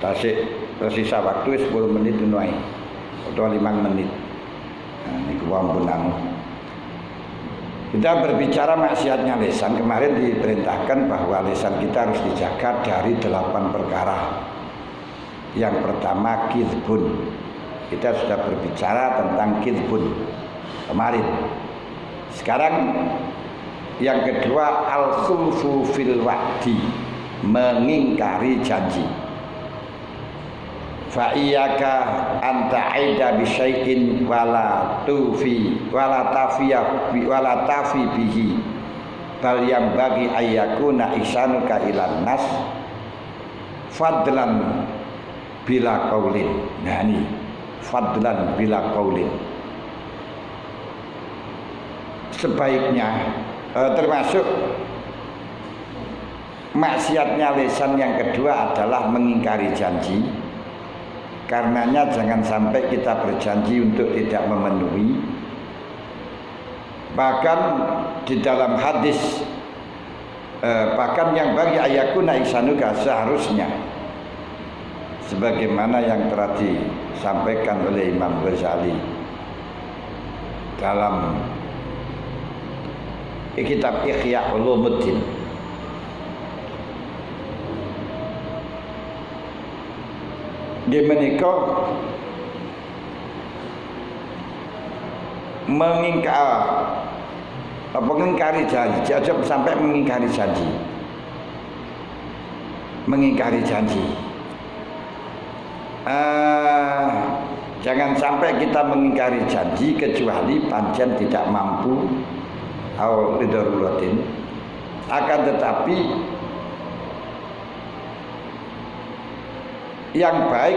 tasik tersisa waktu 10 menit nuai atau 5 menit. Nah, ini kewampunan. Kita berbicara maksiatnya lisan. Kemarin diperintahkan bahwa lisan kita harus dijaga dari 8 perkara. Yang pertama kizbun. Kita sudah berbicara tentang kizbun kemarin. Sekarang yang kedua al-khulfu fil wa'di, mengingkari janji. Fa iyyaka an ta'ida bi syai'in wala tafi bihi bal yang bagi ayyakuna ihsanuka ilan nas fadlan bila qaulin. Nah ini fadlan bila qaulin. Sebaiknya termasuk maksiatnya lisan yang kedua adalah mengingkari janji. Karenanya jangan sampai kita berjanji untuk tidak memenuhi. Bahkan di dalam hadis bahkan yang bagi ayakuna ihsanuka, seharusnya sebagaimana yang telah disampaikan oleh Imam Ghazali dalam kitab Ihya Ulumuddin. Dia menikah mengingkari janji, sampai mengingkari janji. Mengingkari janji. Jangan sampai kita mengingkari janji kecuali pancen tidak mampu atau lidaruratin. Akan tetapi yang baik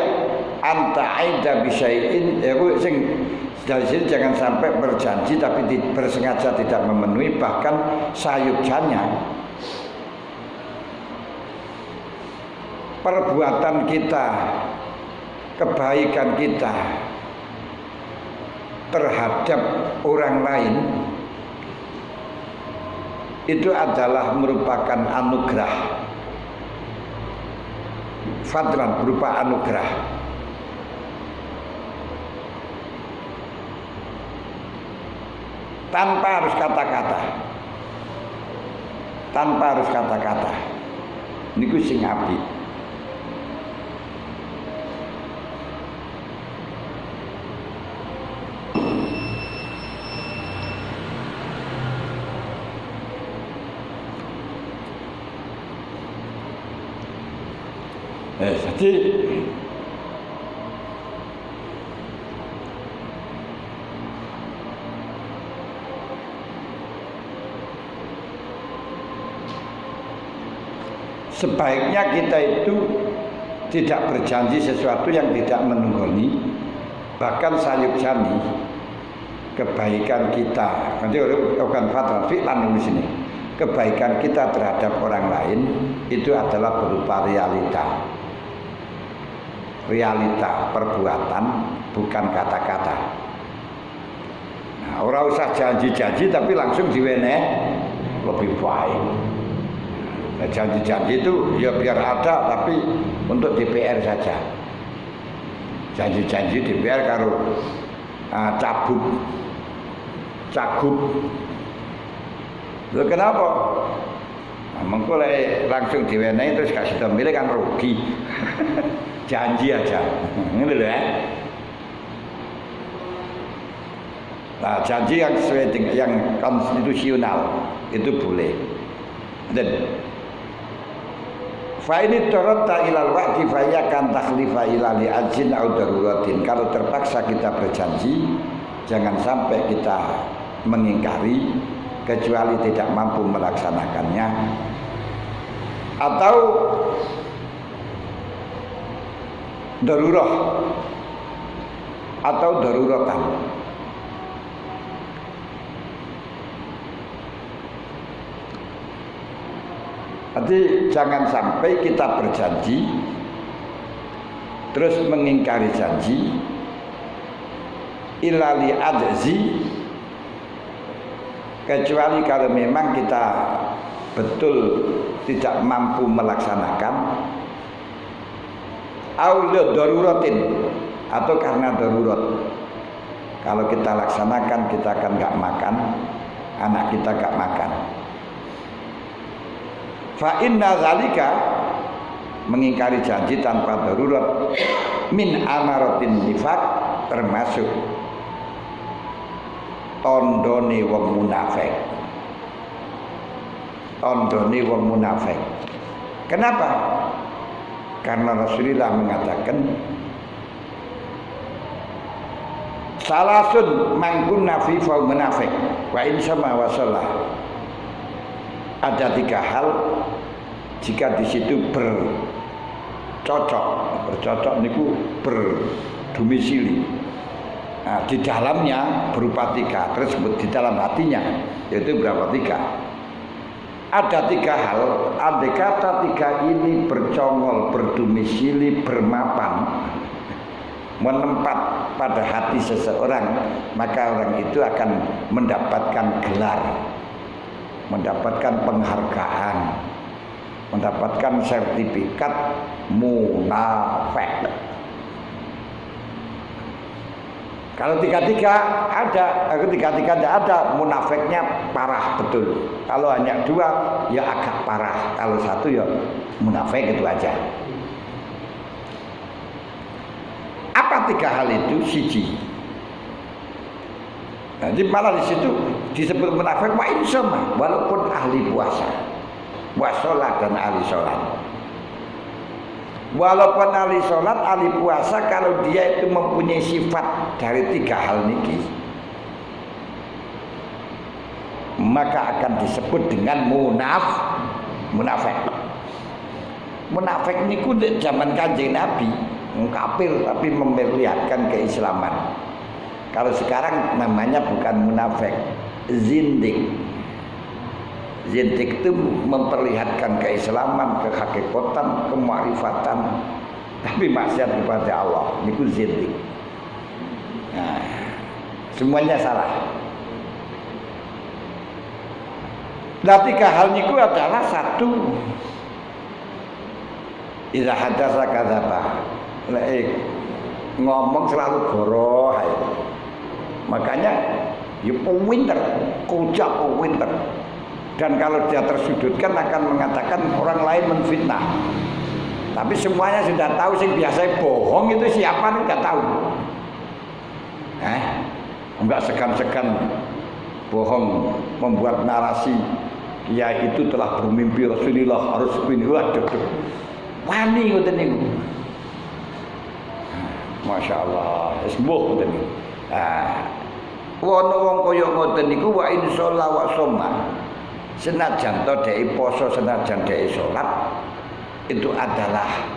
anta'ida bisyai'in sing dari sini jangan sampai berjanji tapi bersengaja tidak memenuhi, bahkan sayujannya perbuatan kita, kebaikan kita terhadap orang lain itu adalah merupakan anugerah. Fadlan berupa anugerah. Tanpa harus kata-kata. Tanpa harus kata-kata. Niku sing apik. Jadi sebaiknya kita itu tidak berjanji sesuatu yang tidak menunggoni, bahkan sayup-jani kebaikan kita. Nanti bukan fatwa fi'lan di sini. Kebaikan kita terhadap orang lain itu adalah berupa realita. Realita perbuatan, bukan kata-kata. Nah, orang usah janji-janji tapi langsung diweneh lebih baik. Nah, janji-janji itu ya biar ada tapi untuk DPR saja. Janji-janji DPR karo cagup. Lalu kenapa? Nah, mengkolai langsung diwenehi terus kasih milih kan rugi. Janji aja, ini loh ya. Nah, janji yang sesuai dengan yang konstitusional itu boleh. Dan fa ini tarata ilal waqti fa yakan takhlifa ila li ajin au daruratin. Kalau terpaksa kita berjanji, jangan sampai kita mengingkari kecuali tidak mampu melaksanakannya, atau darurah atau daruratan. Jadi jangan sampai kita berjanji terus mengingkari janji ilali adzi, kecuali kalau memang kita betul tidak mampu melaksanakan, au daruratin atau karena darurat. Kalau kita laksanakan kita akan nggak makan, anak kita nggak makan. Fa inna zalika mengingkari janji tanpa darurat min amaratin nifaq termasuk tondone wong munafik. Tondone wong munafik. Kenapa? Karena Rasulullah mengatakan salasun mangkunna fi fa munafik wa insama wasallah. Ada 3 hal jika di situ bercocok niku berdomisili. Nah, di dalamnya berupa 3, terus di dalam hatinya yaitu berapa 3. Ada 3 hal, andai kata 3 ini bercongol, berdomisili, bermapan, menempat pada hati seseorang, maka orang itu akan mendapatkan gelar, mendapatkan penghargaan, mendapatkan sertifikat munafik. Kalau 3 ada, kalau 3 tidak ada, munafiknya parah betul. Kalau hanya 2 ya agak parah, kalau 1 ya munafik, itu aja. Apa 3 hal itu? Siji. Jadi malah di situ disebut munafik wa insama, walaupun ahli puasa, wasolat dan ahli sholat. Walaupun ahli sholat, ahli puasa, kalau dia itu mempunyai sifat dari 3 hal niki, maka akan disebut dengan munafik. Munafik niku di zaman Kanjeng Nabi kafir tapi memperlihatkan keislaman. Kalau sekarang namanya bukan munafik, zindik. Zindik itu memperlihatkan keislaman, kehakikatan, kemuarifatan, tapi maksiat kepada Allah. Niku zindik. Nah, semuanya salah. Nah, 3 hal niku adalah 1, idza hadatsa kadzaba. Ngomong selalu goroh. Makanya ya pinter, kocak pinter. Dan kalau dia tersudutkan akan mengatakan orang lain menfitnah. Tapi semuanya sudah tahu, sing biasa bohong itu siapa enggak tahu. Enggak segan-segan bohong, membuat narasi ya itu telah bermimpi Rasulullah harus begini. Waduh. Wani ngoten niku. Masya Allah, sembuh ngoten niku. Wong kaya ngoten niku wa insyaallah wa soma. Senajan to dhek poso, senajan dhek salat, itu adalah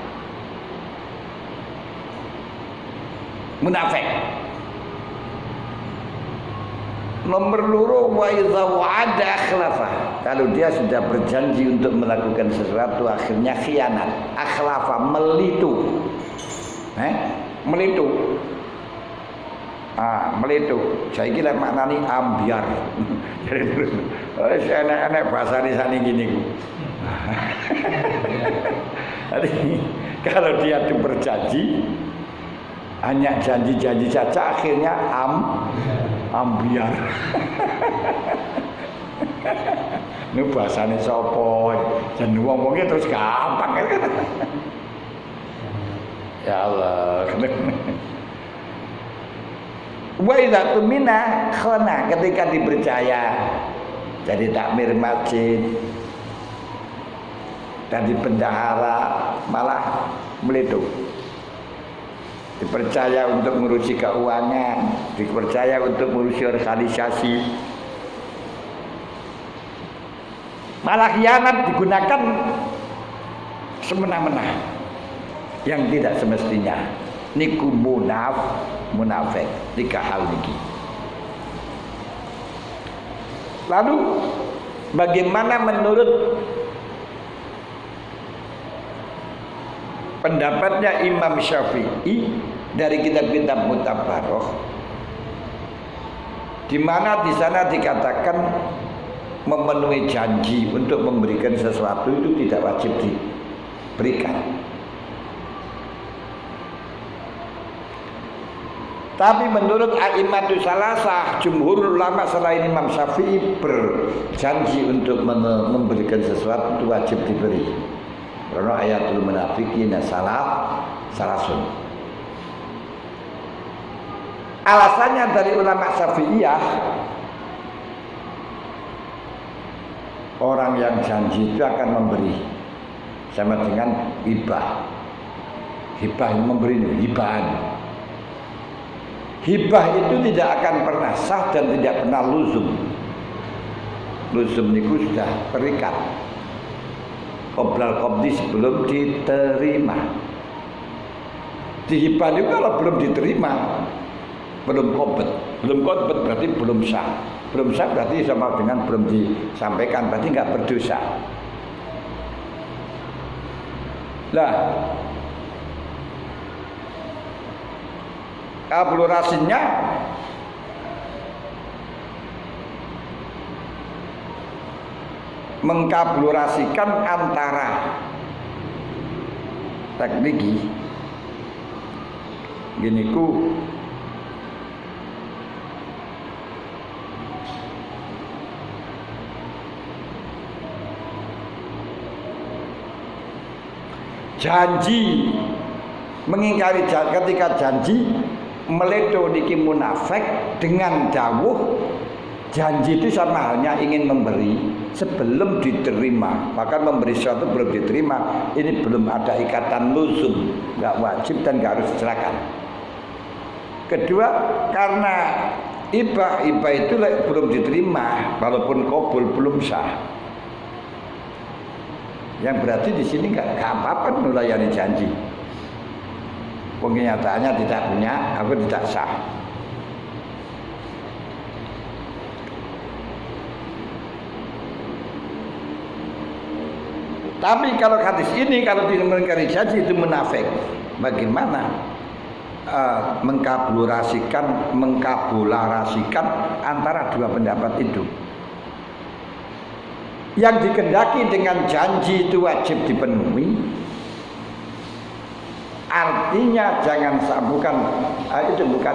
munafik. Nomor 2, wa idza wa'ada akhlafa. Kalau dia sudah berjanji untuk melakukan sesuatu akhirnya khianat. Akhlafa, melitu. Melitu. Melitu. Saya kira maknanya ambiar. Jadi enak-enak bahasa di sana gini. Jadi kalau dia itu berjanji, hanya janji-janji saja, akhirnya ambiar. Ini bahasanya sopo, dan ngomongnya terus gampang kan? Ya Allah. Wa idza tumina khana, ketika dipercaya jadi takmir masjid, dan bendahara malah meletup. Dipercaya untuk mengurusi keuangan, dipercaya untuk mengurusi organisasi, malah khianat digunakan semena-mena yang tidak semestinya. Niku munafik 3 hal niki. Lalu bagaimana menurut pendapatnya Imam Syafi'i dari kitab-kitab mutabaroh, di mana di sana dikatakan memenuhi janji untuk memberikan sesuatu itu tidak wajib diberikan. Tapi menurut a'immatus salasah, jumhur ulama selain Imam Syafi'i berjanji untuk memberikan sesuatu itu wajib diberi. Karena ayatul munafiqin salasun. Alasannya dari ulama Syafi'iyah, orang yang janji itu akan memberi sama dengan hibah. Hibah yang memberi hibahan. Hibah itu tidak akan pernah sah dan tidak pernah luzum. Luzum itu sudah terikat. Qoblal qabdi sebelum diterima. Dihibah itu kalau belum diterima, belum qobd. Belum qobd berarti belum sah. Belum sah berarti sama dengan belum disampaikan, berarti enggak berdosa. Lah, kabulurasinya mengkabulurasikan antara teknik gini ku janji mengingkari ketika janji meledo niki munafik dengan dawuh janji itu sama halnya ingin memberi sebelum diterima, bahkan memberi sesuatu belum diterima, ini belum ada ikatan luzum, nggak wajib dan nggak harus diserahkan. Kedua, karena ibah itu belum diterima, walaupun qabul belum sah. Yang berarti di sini nggak apa-apa melayani janji. Kenyataannya tidak punya, aku tidak sah. Tapi kalau hadis ini kalau tidak mengingkari janji itu munafik. Bagaimana mengkabularasikan antara dua pendapat itu? Yang dikehendaki dengan janji itu wajib dipenuhi. Artinya jangan bukan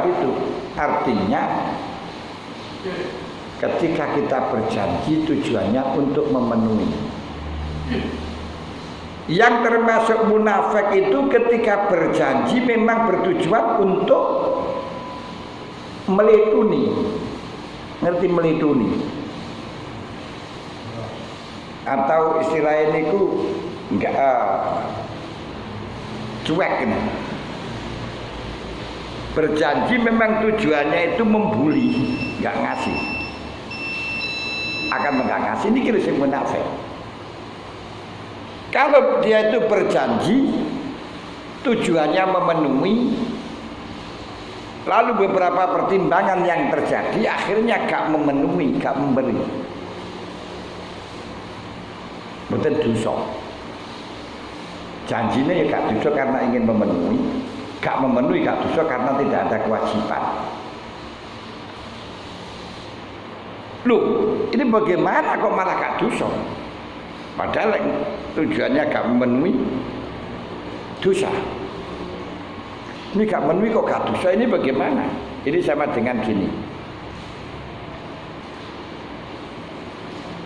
itu. Artinya ketika kita berjanji tujuannya untuk memenuhi. Yang termasuk munafik itu ketika berjanji memang bertujuan untuk melituni. Ngerti melituni? Atau istilah ini ku enggak cuek ini. Berjanji memang tujuannya itu membuli, enggak ngasih. Akan enggak ngasih, ini kira sing munafik. Kalau dia itu berjanji tujuannya memenuhi, lalu beberapa pertimbangan yang terjadi akhirnya gak memenuhi, gak memberi, betul dosa. Janjinya ya gak dosa karena ingin memenuhi, gak memenuhi gak dosa karena tidak ada kewajiban. Loh, ini bagaimana kok malah gak dosa? Padahal tujuannya gak memenuhi dosa. Ini gak memenuhi kok gak dosa, ini bagaimana? Ini sama dengan gini.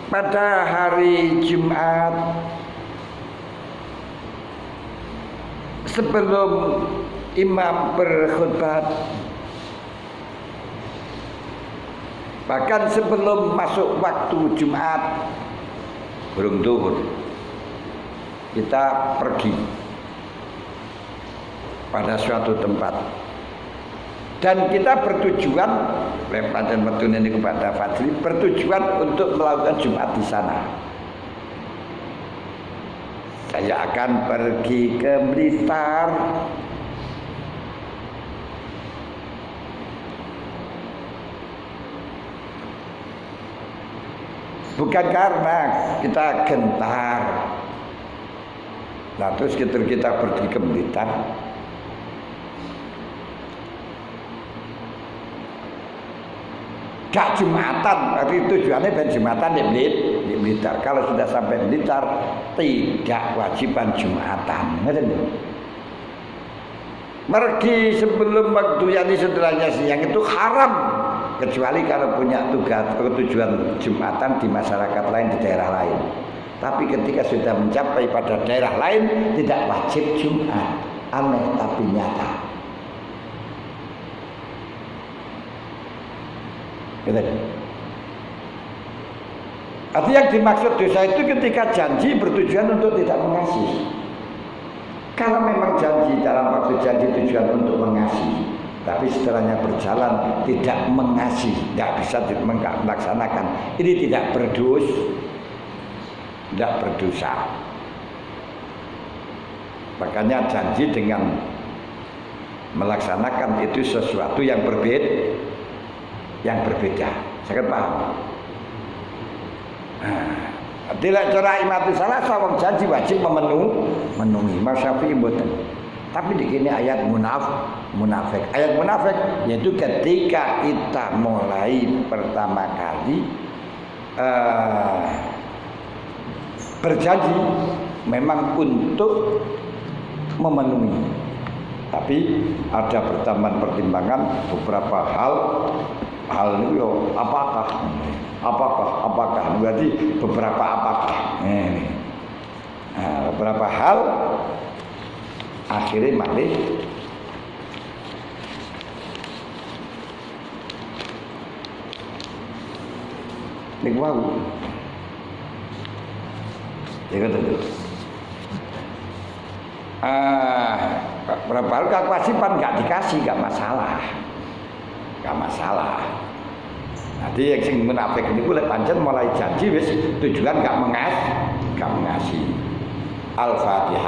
Pada hari Jumat sebelum imam berkhutbah, bahkan sebelum masuk waktu Jumat belum zuhur, kita pergi pada suatu tempat dan kita bertujuan dan metune ini kepada Fadli bertujuan untuk melakukan Jumat di sana. Saya akan pergi ke Blitar. Bukan karena kita gentar. Nah terus kita pergi ke Blitar. Gak Jumatan, berarti tujuannya ben Jumatan di Blitar. Kalau sudah sampai Blitar tidak wajiban Jumatan. Mergi sebelum waktu yang setelahnya siang itu haram, kecuali kalau punya tugas atau tujuan Jumatan di masyarakat lain, di daerah lain. Tapi ketika sudah mencapai pada daerah lain, tidak wajib Jumat. Aneh tapi nyata. Gitu. Artinya yang dimaksud dosa itu ketika janji bertujuan untuk tidak mengasihi. Kalau memang janji dalam waktu janji tujuan untuk mengasihi, tapi setelahnya berjalan tidak mengasihi, tidak bisa melaksanakan, ini tidak berdosa. Makanya janji dengan melaksanakan itu sesuatu yang berbeda. Saya paham. Tidak cara imati salah sawang janji wajib memenuhi Mas Syafi'i mboten. Tapi di sini ayat munafik. Ayat munafik yaitu ketika kita mulai pertama kali berjanji memang untuk memenuhi. Tapi ada pertimbangan beberapa hal itu apakah berarti beberapa apakah beberapa hal akhirnya malih nek wau ya tentu beberapa hal kewajiban nggak dikasih nggak masalah. Nanti yang sing munafik niku lek pancen mulai janji wis tujuan gak mengasihi. Al-Fatihah.